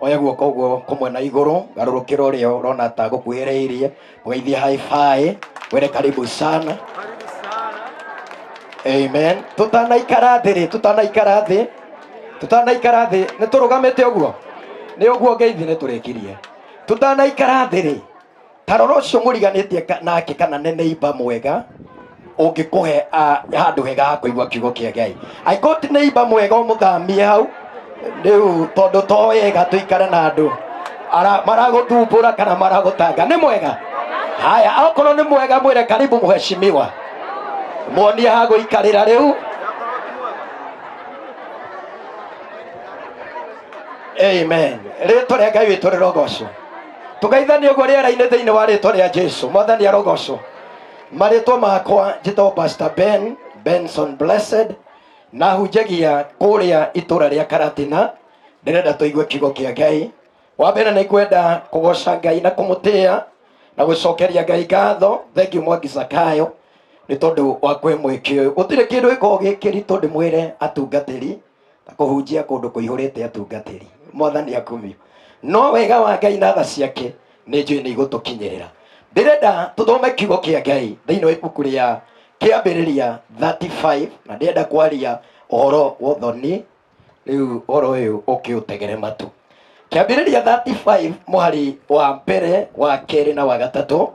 oya guoko guo kumwe na iguru garurukira urio urona ta gukuhiriirie mugeithie high five were karibu sana. Amen. Tutanaikara thi ni turugamite uguo ni uguo ngeithi ni turikirie tutanaikara thi ri taroro ucio muriganitie nake kana ne neighbor mwega ungikuhe handu hega ha kuigua kiugo kia Ngai. I got neighbor mwega umuthamie hau riu tondu toyega tuikare na andu maraguthumbura kana maragutanga ni mwega. Haya, akorwo ni mwega mwire karibu muheshimiwa muonie ha guikarira riu. Amen. Ritwa ria Ngai witu rirogocwo tugeithanie uguo riera-ini thiini wa ritwa ria Jesu. Mwathani arogocwo. Maritwa makwa njitagwo Pst.Ben Benson Blessed na hunjagia kuria itura ria Karatina. Ndirenda tuigue kiugo kia Ngai. Wa mbere ni kwenda kugoca Ngai na kumutia na gucokeria Ngai ngatho. Thank you Pst Zakayo ni tondu wa kwimwikio uyu gutire kindu gikorwo gikiritu ndimwire atungatiri ta kuhunjia kundu kuihurite atungatiri. Mwathani akumio no wega wa Ngai na tha ciake ni njui ni igutukinyirira. Ndirenda tuthome kiugo kia Ngai thiini wa ibuku ria kiambiriria 35 na ndirenda kwaria uhoro wa uthoni. Riu uhoro uyu ukiutegere matu. Kiambiriria 35 muhari wa mbere wa keri na wa gatatu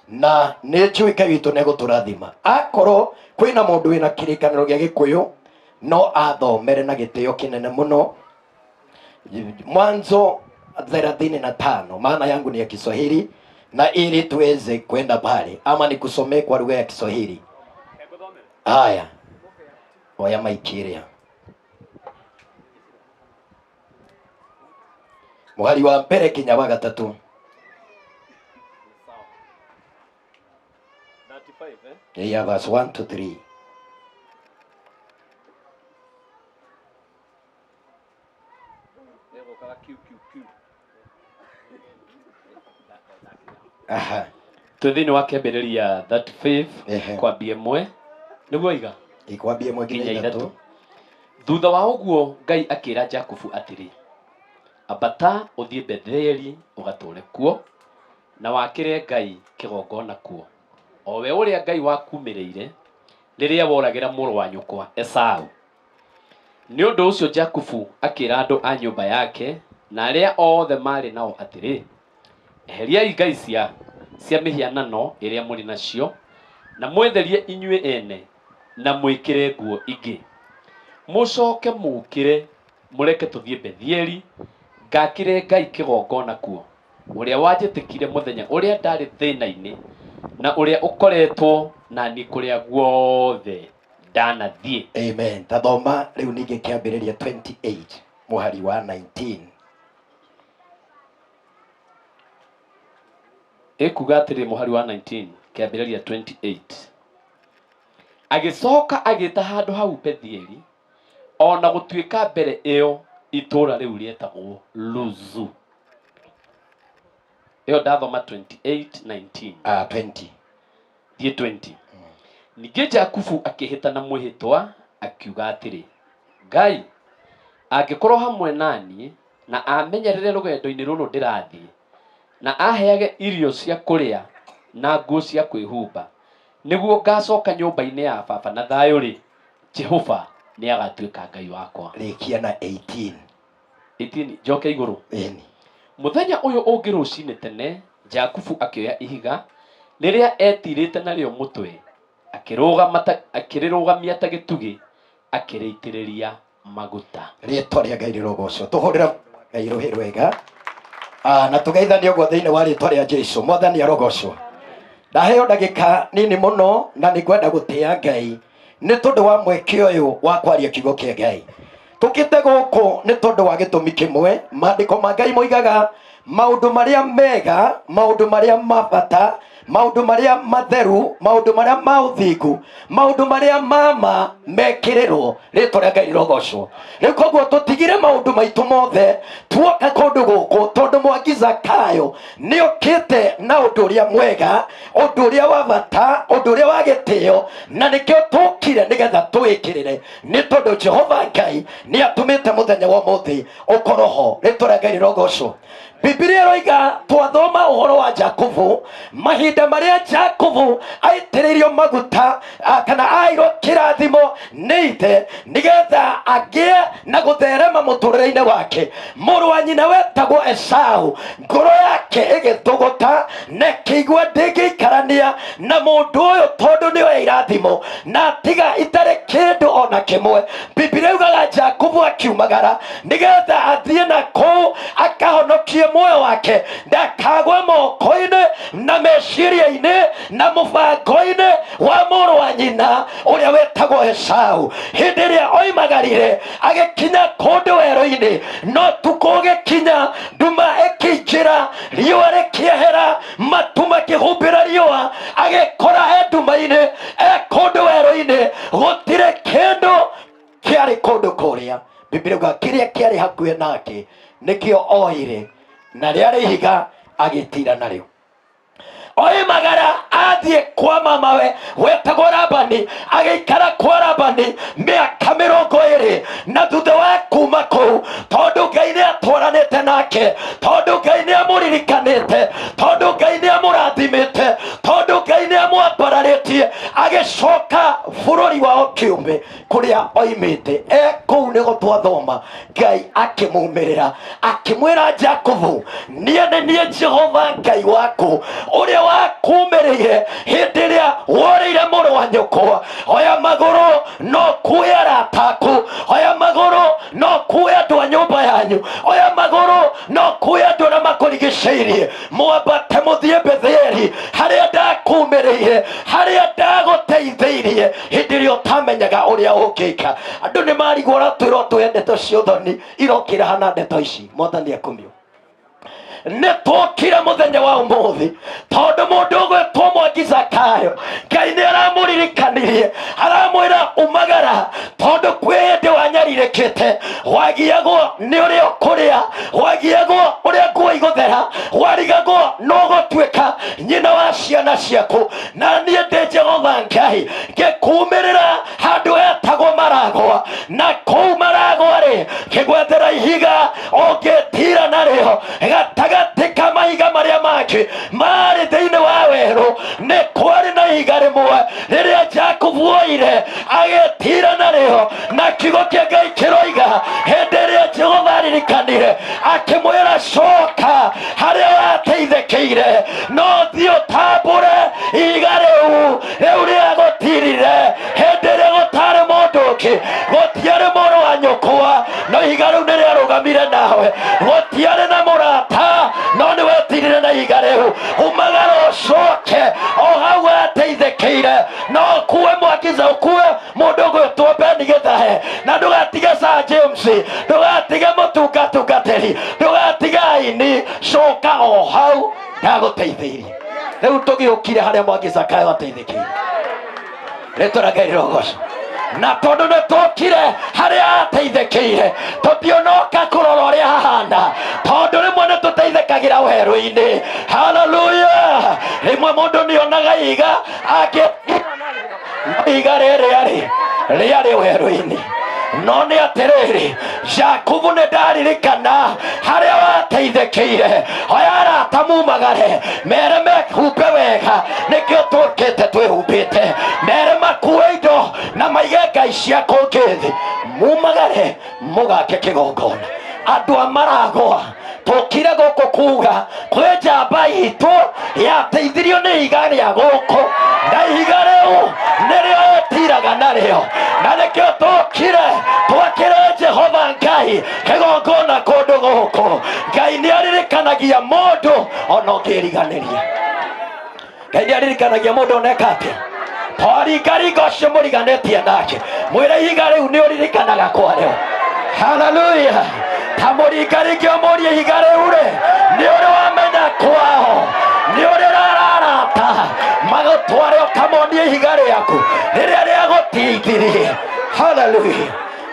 na ni njui Ngai witu ne guturathima. Akorwo kwina mundu wina kirikaniro gia Gikuyu no athomere na gitio kinene muno Mwanzo 35. Maana yangu ni ya Kiswahili na ili tuweze kwenda pale ama nikusomee kwa lugha ya Kiswahili. Haya, oya maikiria muhari wa mbere kinya wa gatatu. 35 yeah, verse 1 to 3. Aha. Tuthini wa kiambiriria 35 kwambia imwe niguo iga ikwambia imwe nginya ithatu. Thutha wa uguo Ngai akira Jakubu atiri, ambata uthie Betheli ugature kuo na wakire Ngai kigongona kuo, o we uria Ngai wakumireire riria woragira muru wa nyukwa Esau. Ni undu ucio Jakubu akira andu a nyumba yake na aria othe mari nao atiri, eheriai ngai cia mihianano iria muri nacio na mwetherie inyue ene na mwikire nguo ingi, mucoke mukire mureke tuthie Betheli ngakire Ngai kigongona kuo, uria wanjitikire muthenya uria ndari thina-ini na uria ukoretwo nani kuria guothe ndanathie. Amen. Tathoma riu ningi kiambiriria 28 muhari wa 19. Ekuga atiri muhari wa 19 kiambiriria 28. Agicoka agita handu hau Betheli ona gutuika mbere iyo itura riu rietagwo Luzu. Iyo ndathoma 28:19. 20 die 20. Ningi Jakubu akihita na mwihitwa akiuga atiri, Ngai angikorwo hamwe nani na amenyerere rugendo-ini ruru ndirathie na aheage irio cia kuria na nguo cia kwihumba niguo ngacoka nyumba-ini ya baba na thayo ri, Jehova ni agatuika Ngai wakwa. Rikia na 18 njoke iguru. Muthenya uyu ungi rucini tene Jakubu akioya ihiga riria etirite nario mutwe akirirugamia ta gitugi akiriitiriria maguta. Ritwa ria Ngai rirogocwo. Tuhurira Ngai ruhi rwega na tugeithanie uguo thiini wa ritwa ria Jesu. Mwathani arogocwo. Ndaheo ndagika nini muno na nikwenda gutia Ngai ni tondu wa mweke uyu wa kwaria kiugo kia Ngai. Tukite guku ni tondu wa gitumi kimwe. Maandiko ma Ngai moigaga maundu maria mega, maundu maria mabata, maundu maria matheru, maundu maria mauthingu, maundu maria mama mekirirwo ritwa ria Ngai rirogocwo. Riu koguo tutigire maundu maitu mothe tuoka kundu guku tondu mwangi Zakayo nĩ ũkĩte na ũndũ ũrĩa mwega, ũndũ ũrĩa wa bata, ũndũ ũrĩa wa gĩtĩo, na nĩkĩo tũkire nĩgetha twĩkĩrĩre, nĩ tondũ Jehova Ngai nĩ atũmĩte mũthenya wa ũmũthĩ ũkorwo ho. Rĩtwa rĩa Ngai rĩrogocwo. Biblia ĩroiga twathoma ũhoro wa Jakubu, mahinda marĩa Jakubu aitĩrĩirio maguta kana airwo kĩrathimo nĩ ithe nĩgetha agĩe na gũtherema mũtũrĩre-inĩ wake. Mũrũ wa nyina wetagwo Esau, ngoro yake ĩgĩtũgũta na ĩkĩigua ndĩngĩikarania na mũndũ ũyũ tondũ nĩwe irathimo na tiga itarĩ kĩndũ ona kĩmwe. Biblia yugaga Jakubu akiumagara nĩgetha athiĩ na kũu akahonokie muoyo wake ndakagwe moko-inĩ na meciria-inĩ na mũbango-inĩ wa mũrũ wa nyina ũrĩa wetagwo Esau. Hĩndĩ ĩrĩa oimagarire agĩkinya kũndũ werũ-inĩ, no tukũ gũgĩkinya nduma ĩkĩingĩra, riũa rĩkĩehera, matu makĩhumbĩra riũa, agĩkora nduma-inĩ kũndũ werũ-inĩ gũtirĩ kĩndũ kĩarĩ kũndũ kũrĩa. Biblia yuga kĩrĩa kĩarĩ hakuhĩ nake nĩkĩo oire na rĩarĩ ihiga agĩtira narĩo. Oimagara athiĩ kwa mamawe wetagwo Labani, agĩikara kwa Labani mĩaka 20 na thutha wa kuma kũu, tondũ Ngai nĩ atwaranĩte nake, tondũ Ngai nĩ amũririkanĩte, tondũ Ngai nĩ amũrathimĩte, tondũ Ngai nĩ amwambararĩtie, agĩcoka bũrũri wao kĩũmbe kũrĩa oimĩte. Kũu nĩgo twathoma Ngai akĩmumĩrĩra akĩmwĩra Jakubu, niĩ nĩ niĩ Jehova Ngai waku ũrĩa wakumĩrĩire hĩndĩ ĩrĩa worĩire mũrũ wa nyũkwa. Oya magũrũ no kuoya arata aku, oya magũrũ no kuoya andũ a nyũmba yanyu, oya magũrũ no kuoya andũ arĩa makũrigicĩirie, mwambate mũthiĩ Betheli harĩa ndakumĩrĩire, harĩa ndagũteithĩirie hĩndĩ ĩrĩa ũtamenyaga ũrĩa ũngĩka. Andũ nĩ marigũra twĩrwo twĩ ndeto cia ũthoni irokĩra hana ndeto ici. Mwathani akumio nĩ tũkire mũthenya wa ũmũthĩ tondũ mũndũ ũgwĩtwo Pst Zakayo Ngai nĩ aramũririkanirie, aramwĩra umagara tondũ kwĩ hĩndĩ wanyarirĩkĩte, wagiagwo nĩ ũrĩa ũkũrĩa, wagiagwo ũrĩa nguo igũthera, warigagwo no gũtuĩka nyina wa ciana ciaku, na niĩ ndĩ Jehova Ngai ngĩkumĩrĩra handũ hetagwo maragwa, na kũu maragwa-rĩ ngĩgwethera ihiga ũngĩtira narĩo gatagatĩ ka mahiga marĩa mangĩ marĩ thĩinĩ wa werũ. Nĩ kwarĩ na ihiga rĩmwe rĩrĩa Jakubu oire agĩtira narĩo, na kiugo kĩa Ngai kĩroiga hĩndĩ ĩrĩa Jehova aririkanire akĩmwĩra coka harĩa wateithĩkĩire, no thiĩ ũtambũre ihiga rĩu rĩrĩa gũtirire hĩndĩ ĩrĩa gũtarĩ mũndũ ũngĩ, gũtiarĩ mũrũ wa nyũkwa, no ihiga rĩu nĩ rĩarũgamire nawe, gũtiarĩ na mũrata, no nĩ wetirire na ihiga rĩu. Umagara ũcoke o hau wateithĩkĩire, no kuwe mwakiza ukuwe mũndũ ũgwĩtwo Ben gĩthahe, na ndũgatige Sir James, ndũgatige mũtungatungatĩri, ndũgatige aini, coka o hau ndagũteithĩirie. Rĩu tũgĩũkire harĩa Pst Zakayo ateithĩkĩire. Rĩtwa rĩa Ngai rĩrogocwo. Na tondũ nĩ tũkire harĩa ateithĩkĩire, tũtionoka kũrora ũrĩa hahana, tondũ rĩmwe nĩ tũteithĩkagĩra werũ-inĩ. Haleluya! Rĩmwe mũndũ nĩ onaga ihiga ihiga rĩarĩ werũ-inĩ, no nĩ atĩrĩrĩ, Jakubu nĩ ndaririkana harĩa wateithĩkĩire. Oya arata mumagare, mere mehumbe wega, nĩkĩo tũkĩte twĩhumbĩte, mere makuwe indo na maige ngai cia kũngĩ thĩ, mumagare mũgake kĩgongona. Andũ a maragwa tũkire gũkũ kuga kwĩ njamba itũ yateithirio nĩ ihiga rĩa gũkũ, na ihiga rĩu nĩrĩo ĩtiraga narĩo, na nĩkĩo tũkire twakĩre Jehova Ngai kĩgongona kũndũ gũkũ. Ngai nĩ aririkanagia mũndũ ona ũngĩriganĩria. Ngai nĩ aririkanagia mũndũ oneka atĩa, twaringaringa ũcio mũriganĩtie nake, mwĩre ihiga rĩu nĩ ũririkanaga kwarĩo. Haleluya! ta mũringaringi ũmũrie ihiga rĩu-rĩ nĩ ũrĩ wamenya kwao, nĩ ũrĩ rararata magũtware ũkamonie ihiga rĩaku rĩrĩa rĩagũteithirie. Haleluya!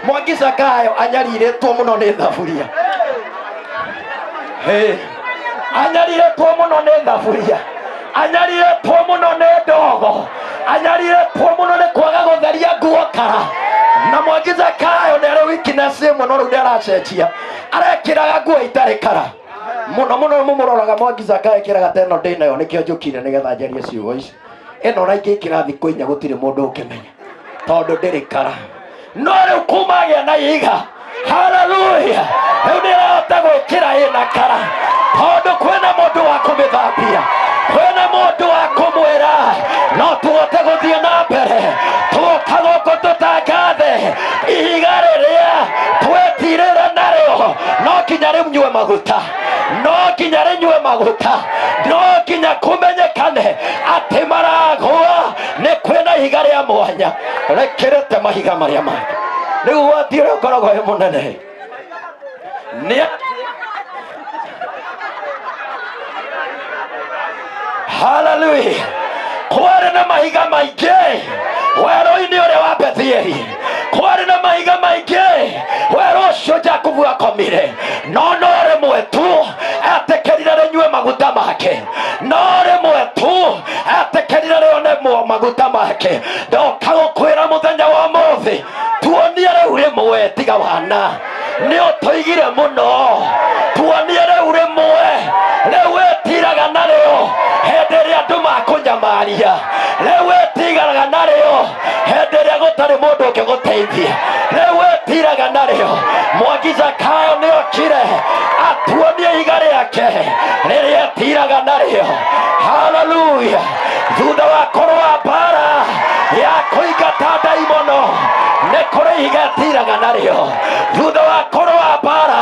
Pst Zakayo anyarirĩtwo mũno nĩ thaburia. anyariretwo muno nĩ thaburia, anyariretwo muno nĩ ndogo, anyariretwo muno nĩ kwaga gũtheria nguo kara. Na Pst Zakayo nĩ arĩ weakness ĩmwe no rĩu nĩaracenjia, arekĩraga nguo itarĩ kara muno muno. Mũmũroraga Pst Zakayo ekĩraga teno ndĩ nayo, nĩkĩo njũkire nĩgetha njarie ciugo ici. Ĩno na ingĩkĩra thikũ inya gũtirĩ mũndũ ũkĩmenya tondũ ndĩrĩ kara, no rĩu kuma agĩa na ihiga, haleluya, rĩu nĩrahota gwĩkĩra ĩna kara tondũ kwĩna mũndũ wa kũmĩthambia, kwĩna mũndũ wa kũmwĩra no tũhote gũthiĩ na mbere. Tũka gũkũ tũtangathe ihiga rĩrĩa twetirĩra narĩo, no nginya rĩnyue maguta, no nginya rĩnyue maguta, no nginya kũmenyekane atĩ maragũa nĩ kwĩna ihiga rĩa mwanya rĩkĩrĩte mahiga marĩa mangĩ. Rĩu wati ũrĩa ũkoragwo wĩ mũnene nĩ haleluya, kwarĩ na mahiga maingĩ werũ-inĩ ũrĩa wa Bethieli, kwarĩ na mahiga maingĩ werũ ũcio Jakubu akomire, no rĩmwe tu etĩkĩrire rĩnyue maguta make, no rĩmwe tu etĩkĩrire rĩone maguta make. Ndoka gũkwĩra mũthenya wa ũmũthĩ, tuonie rĩu rĩmwe tiga wana, nĩ ũtũigire mũno, tuonie rĩu rĩmwe, rĩu wĩtiraga narĩo hĩndĩ ĩrĩa andũ makũnyamaria, rĩu wĩtiraga narĩo hĩndĩ ĩrĩa gũtarĩ mũndũ ũngĩgũteithia, rĩu wĩtiraga narĩo. Pst Zakayo nĩokire atuonie ihiga rĩake rĩrĩa etiraga narĩo, haleluya. Thutha wa kũrũa mbara ya kũingata ndaimono, nĩ kũrĩ ihiga etiraga narĩo. Thutha wa kũrũa mbara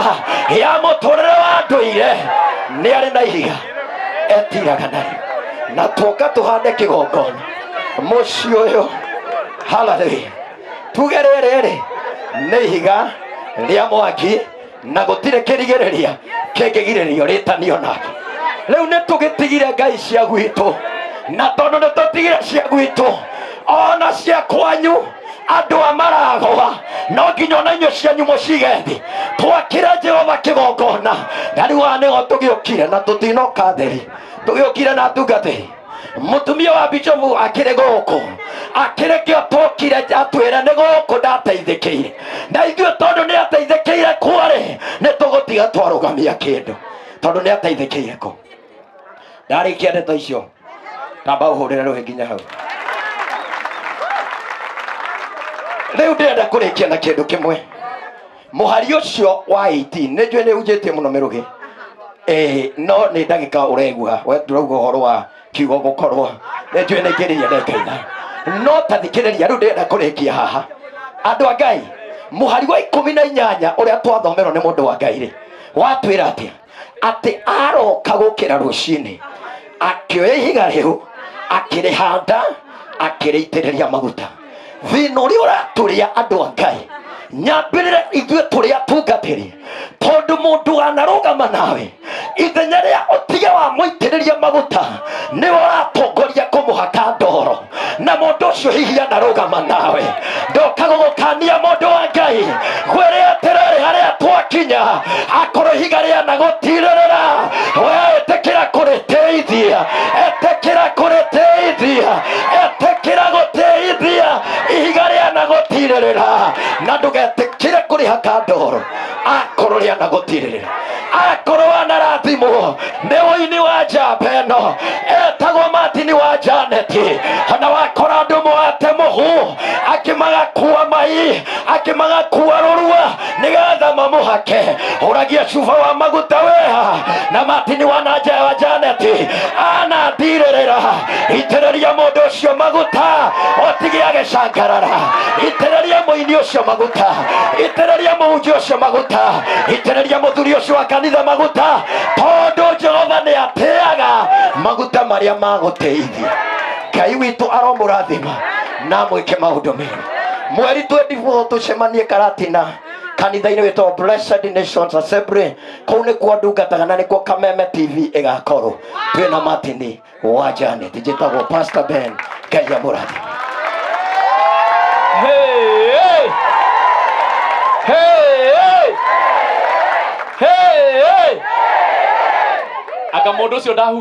ya mũtũrĩre wa ndũire, nĩ arĩ na ihiga etiraga narĩo. Na tũka tũhande kĩgongona mũciĩ ũyũ, haleluya. Tuge rĩrĩ nĩ ihiga rĩa mwaki na gũtirĩ kĩrigĩrĩria kĩngĩgirĩrĩrio rĩtanio nake. Rĩu nĩ tũgĩtigire ngai cia gwitũ, na tondũ nĩ tũtigire cia gwitũ, ona cia kwanyu andũ a maragũa, no nginya ona inyuĩ cianyu mũcige thĩ, twakĩre Jehova kĩgongona. Na rĩu haha nĩho tũgĩũkire na tũtinoka theri, tũgĩũkire na tungatĩri. Mũtumia wa bichofu akĩrĩ gũkũ, akĩrĩ kĩo tũkire atwĩre nĩ gũkũ ndateithĩkĩire, na ithuĩ tondũ nĩ ateithĩkĩire kwarĩ, nĩ tũgũtiga twarũgamia kĩndũ tondũ nĩ ateithĩkĩire kũ. Ndarĩkia ndeto icio, tamba ũhũrĩre rũhĩ nginya hau. Rĩu ndĩrenda kũrĩkia na kĩndũ kĩmwe. Mũhari ũcio wa 18 nĩ njũĩ nĩ unjĩtie mũno mĩrũgĩ, no nĩ ndagĩka ũregua ndũrauga ũhoro wa kiugo gũkorwo, nĩ njũĩ nĩ ngĩrĩria ndekaitha, no ta thikĩrĩria. Rĩu ndĩrenda kũrĩkia haha, andũ a Ngai. Mũhari wa 18 ũrĩa twathomerwo nĩ mũndũ wa Ngai rĩ, watwĩra atĩ aroka gũkĩra rũcinĩ, akĩoya ihiga rĩu, akĩrĩhanda, akĩrĩitĩrĩria maguta. Thĩna ũrĩa ũratũrĩa andũ a Ngai, nyambĩrĩre ithuĩ tũrĩ atungatĩri, tondũ mũndũ wanarũgama nawe ithenya rĩa ũtige wa mũitĩrĩria maguta nĩwe ũratongoria kũmũhaka ndoro, na mũndũ ũcio hihi anarũgama nawe. Ndoka gũgũkania mũndũ wa Ngai, kwĩrĩ atĩrĩrĩ harĩa twakinya, akorwo ihiga rĩanagũtirĩrĩra, we etĩkĩra kũrĩteithia, etĩkĩra kũrĩteithia, etĩkĩra gũteithia ihiga rĩanagũtirĩrĩra, na ndũgetĩkĩre kũrĩhaka ndoro akorwo rĩanagũtirĩrĩra. Akorwo anarathimwo nĩ ũini wa njamba ĩno etagwo Martin wa Janeti, na wakora andũ moete mũhu akĩmagakua mai, akĩmagakua rũrua nĩgetha mamũhake, ũragia cuba wa maguta weha, na Martin wa Janeti anathirĩrĩra. Itĩrĩria mũndũ ũcio maguta, ũtige agĩcangarara. Itĩrĩria mũini ũcio maguta, itĩrĩria mũhunjia ũcio maguta, itĩrĩria mũthuri ũcio wa kanitha maguta, tondũ Jehova nĩ atĩaga maguta marĩa magũteithia. Ngai witũ aromũrathima na mwĩke maũndũ merũ. Mweri 24 tũcemanie Karatina, kanitha-inĩ wĩtagwo Blessed Nations Assembly. Kũu nĩkuo ndungataga na nĩkuo Kameme TV ĩgakorwo. Twĩna Martin wa Janet, njĩtagwo Pst.Ben. Ngai amũrathime. Hey, hey. Hey, hey. Hey, hey. anga mundu ucio ndahu